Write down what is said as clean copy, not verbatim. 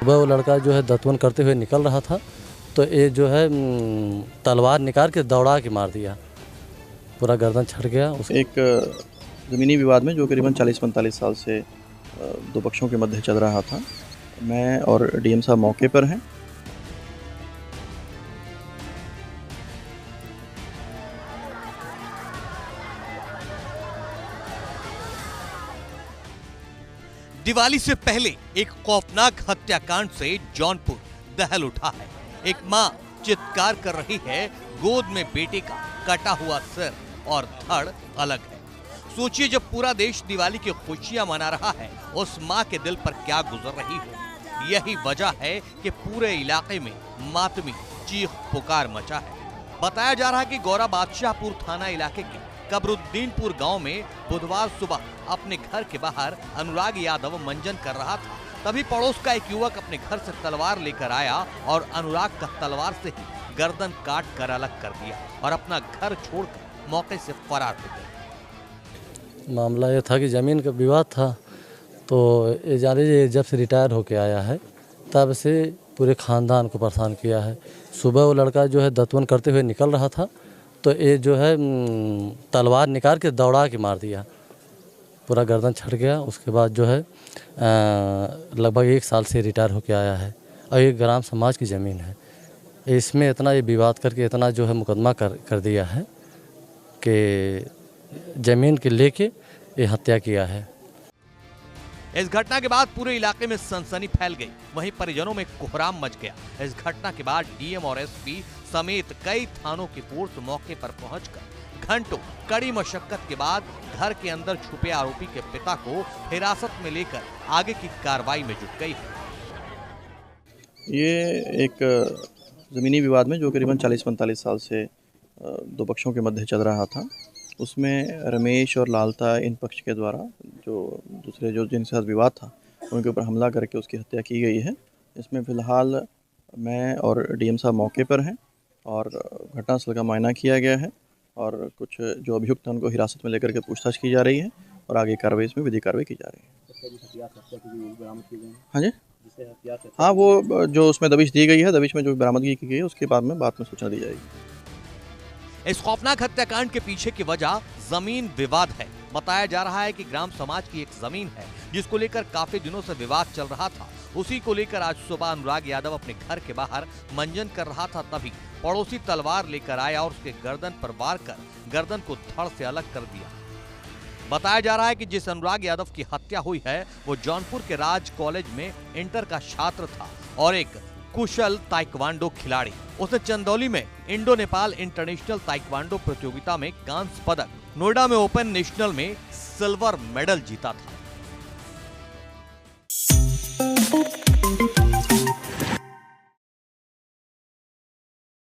सुबह वो लड़का जो है दतवन करते हुए निकल रहा था, तो ये जो है तलवार निकाल के दौड़ा के मार दिया, पूरा गर्दन छट गया। एक ज़मीनी विवाद में जो करीबन 40-45 साल से दो पक्षों के मध्य चल रहा था। मैं और डीएम साहब मौके पर हैं। दिवाली से पहले एक खौफनाक हत्याकांड से जौनपुर दहल उठा है। एक मां चित्कार कर रही है, गोद में बेटे का कटा हुआ सिर और धड़ अलग है। सोचिए, जब पूरा देश दिवाली की खुशियां मना रहा है, उस मां के दिल पर क्या गुजर रही हो। यही वजह है कि पूरे इलाके में मातमी चीख पुकार मचा है। बताया जा रहा है कि गौरा बादशाहपुर थाना इलाके के कबरुद्दीनपुर गांव में बुधवार सुबह अपने घर के बाहर अनुराग यादव मंजन कर रहा था। तभी पड़ोस का एक युवक अपने घर से तलवार लेकर आया और अनुराग का तलवार से ही गर्दन काट कर अलग कर दिया और अपना घर छोड़कर मौके से फरार हो गया। मामला ये था कि ज़मीन का विवाद था, तो ये जान लीजिए जब से रिटायर होके आया है तब से पूरे ख़ानदान को परेशान किया है। सुबह वो लड़का जो है दतवन करते हुए निकल रहा था, तो ये जो है तलवार निकाल के दौड़ा के मार दिया, पूरा गर्दन छट गया। उसके बाद जो है लगभग 1 साल से रिटायर होके आया है और ये ग्राम समाज की ज़मीन है। इसमें इतना ये विवाद करके इतना जो है मुकदमा कर दिया है कि ज़मीन के लेके ये हत्या किया है। इस घटना के बाद पूरे इलाके में सनसनी फैल गई, वहीं परिजनों में कोहराम मच गया। इस घटना के बाद डीएम और एसपी समेत कई थानों की फोर्स मौके पर पहुंचकर घंटों कड़ी मशक्कत के बाद घर के अंदर छुपे आरोपी के पिता को हिरासत में लेकर आगे की कार्रवाई में जुट गई है। ये एक ज़मीनी विवाद में जो करीबन 40-45 साल से दो पक्षों के मध्य चल रहा था, उसमें रमेश और लालता इन पक्ष के द्वारा जो दूसरे जिनके साथ विवाद था उनके ऊपर हमला करके उसकी हत्या की गई है। इसमें फ़िलहाल मैं और डीएम साहब मौके पर हैं और घटनास्थल का मुआयना किया गया है और कुछ जो अभियुक्त हैं उनको हिरासत में लेकर के पूछताछ की जा रही है और आगे कार्रवाई इसमें विधिक कार्रवाई की जा रही है। हाँ जी, हाँ, वो जो उसमें दबिश दी गई है, दबिश में जो बरामदगी की गई है उसके बाद में सूचना दी जाएगी। इस खौफनाक हत्याकांड के पीछे की वजह जमीन विवाद है। बताया जा रहा है कि ग्राम समाज की एक जमीन है जिसको लेकर काफी दिनों से विवाद चल रहा था। उसी को लेकर आज सुबह अनुराग यादव अपने घर के बाहर मंजन कर रहा था, तभी पड़ोसी तलवार लेकर आया और उसके गर्दन पर वार कर गर्दन को धड़ से अलग कर दिया। बताया जा रहा है कि जिस अनुराग यादव की हत्या हुई है वो जौनपुर के राज कॉलेज में इंटर का छात्र था और एक कुशल ताइक्वांडो खिलाड़ी। उसने चंदौली में इंडो नेपाल इंटरनेशनल ताइक्वांडो प्रतियोगिता में कांस्य पदक, नोएडा में ओपन नेशनल में सिल्वर मेडल जीता था।